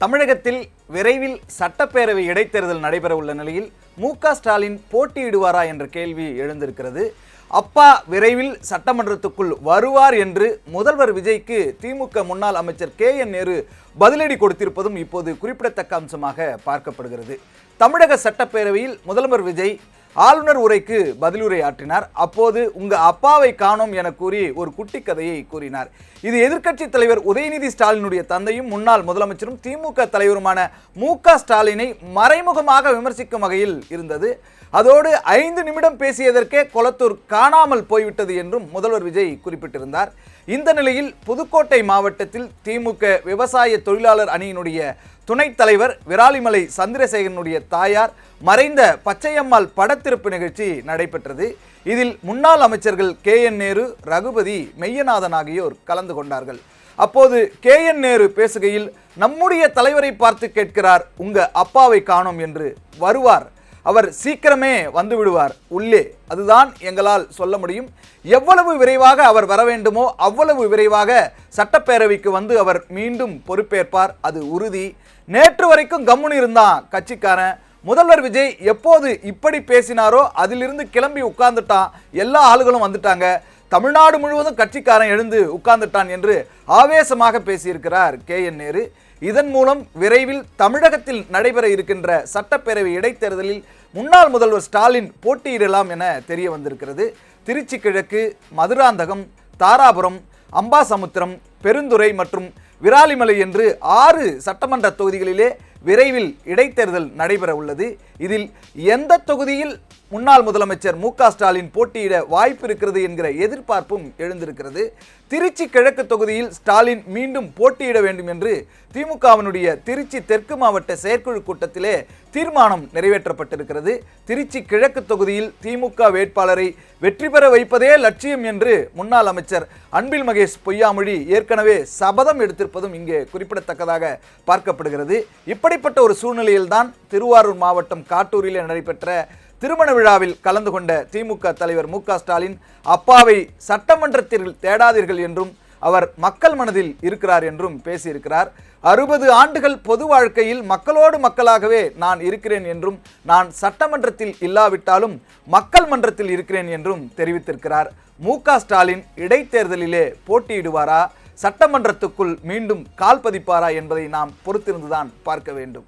தமிழகத்தில் விரைவில் சட்டப்பேரவை இடைத்தேர்தல் நடைபெற உள்ள நிலையில் மு.க.ஸ்டாலின் போட்டியிடுவாரா என்ற கேள்வி எழுந்திருக்கிறது. அப்பா விரைவில் சட்டமன்றத்துக்குள் வருவார் என்று முதல்வர் விஜய்க்கு திமுக முன்னாள் அமைச்சர் கே.என். நேரு பதிலடி கொடுத்திருப்பதும் இப்போது குறிப்பிடத்தக்க அம்சமாக பார்க்கப்படுகிறது. தமிழக சட்டப்பேரவையில் முதல்வர் விஜய் ஆளுநர் உரைக்கு பதிலுரை ஆற்றினார். அப்போது உங்க அப்பாவை காணோம் என கூறி ஒரு குட்டி கதையை கூறினார். இது எதிர்க்கட்சி தலைவர் உதயநிதி ஸ்டாலினுடைய தந்தையும் முன்னாள் முதலமைச்சரும் திமுக தலைவருமான மு.க.ஸ்டாலினை மறைமுகமாக விமர்சிக்கும் வகையில் இருந்தது. அதோடு 5 நிமிடம் பேசியதற்கே கொளத்தூர் காணாமல் போய்விட்டது என்றும் முதல்வர் விஜய் குறிப்பிட்டிருந்தார். இந்த நிலையில் புதுக்கோட்டை மாவட்டத்தில் திமுக விவசாய தொழிலாளர் அணியினுடைய துணைத் தலைவர் விராலிமலை சந்திரசேகரனுடைய தாயார் மறைந்த பச்சையம்மாள் படத்திருப்பு நிகழ்ச்சி நடைபெற்றது. இதில் முன்னாள் அமைச்சர்கள் கே.என். நேரு, ரகுபதி, மெய்யநாதன் ஆகியோர் கலந்து கொண்டார்கள். அப்போது கே.என். நேரு பேசுகையில், நம்முடைய தலைவரை பார்த்து கேட்கிறார், உங்க அப்பாவை காணோம் என்று. வருவார், அவர் சீக்கிரமே வந்து விடுவார் உள்ளே, அதுதான் எங்களால் சொல்ல முடியும். எவ்வளவு விரைவாக அவர் வர வேண்டுமோ அவ்வளவு விரைவாக சட்டப்பேரவைக்கு வந்து அவர் மீண்டும் பொறுப்பேற்பார், அது உறுதி. நேற்று வரைக்கும் கம்முன்னு இருந்தான் கட்சிக்காரன். முதல்வர் விஜய் எப்போது இப்படி பேசினாரோ அதிலிருந்து கிளம்பி உட்கார்ந்துட்டான், எல்லா ஆளுகளும் வந்துட்டாங்க, தமிழ்நாடு முழுவதும் கட்சிக்காரன் எழுந்து உட்கார்ந்துட்டான் என்று ஆவேசமாக பேசியிருக்கிறார் கே.என். நேரு. இதன் மூலம் விரைவில் தமிழகத்தில் நடைபெற இருக்கின்ற சட்டப்பேரவை இடைத்தேர்தலில் முன்னாள் முதல்வர் ஸ்டாலின் போட்டியிடலாம் என தெரிய வந்திருக்கிறது. திருச்சி கிழக்கு, மதுராந்தகம், தாராபுரம், அம்பாசமுத்திரம், பெருந்துறை மற்றும் விராலிமலை என்று 6 சட்டமன்ற தொகுதிகளிலே விரைவில் இடைத்தேர்தல் நடைபெற உள்ளது. இதில் எந்த தொகுதியில் முன்னாள் முதலமைச்சர் மு.க.ஸ்டாலின் போட்டியிட வாய்ப்பு இருக்கிறது என்கிற எதிர்பார்ப்பும் எழுந்திருக்கிறது. திருச்சி கிழக்கு தொகுதியில் ஸ்டாலின் மீண்டும் போட்டியிட வேண்டும் என்று திமுகவினுடைய திருச்சி தெற்கு மாவட்ட செயற்குழு கூட்டத்திலே தீர்மானம் நிறைவேற்றப்பட்டிருக்கிறது. திருச்சி கிழக்கு தொகுதியில் திமுக வேட்பாளரை வெற்றி பெற வைப்பதே லட்சியம் என்று முன்னாள் அமைச்சர் அன்பில் மகேஷ் பொய்யாமொழி ஏற்கனவே சபதம் எடுத்திருப்பதும் இங்கே குறிப்பிடத்தக்கதாக பார்க்கப்படுகிறது. இப்படிப்பட்ட ஒரு சூழ்நிலையில்தான் திருவாரூர் மாவட்டம் காட்டூரிலே நடைபெற்ற திருமண விழாவில் கலந்து கொண்ட திமுக தலைவர் மு.க.ஸ்டாலின் அப்பாவை சட்டமன்றத்தில் தேடாதீர்கள் என்றும் அவர் மக்கள் மனதில் இருக்கிறார் என்றும் பேசியிருக்கிறார். 60 ஆண்டுகள் பொது வாழ்க்கையில் மக்களோடு மக்களாகவே நான் இருக்கிறேன் என்றும், நான் சட்டமன்றத்தில் இல்லாவிட்டாலும் மக்கள் மன்றத்தில் இருக்கிறேன் என்றும் தெரிவித்திருக்கிறார். மு.க.ஸ்டாலின் இடைத்தேர்தலிலே போட்டியிடுவாரா, சட்டமன்றத்துக்குள் மீண்டும் கால் பதிப்பாரா என்பதை நாம் பொறுத்திருந்துதான் பார்க்க வேண்டும்.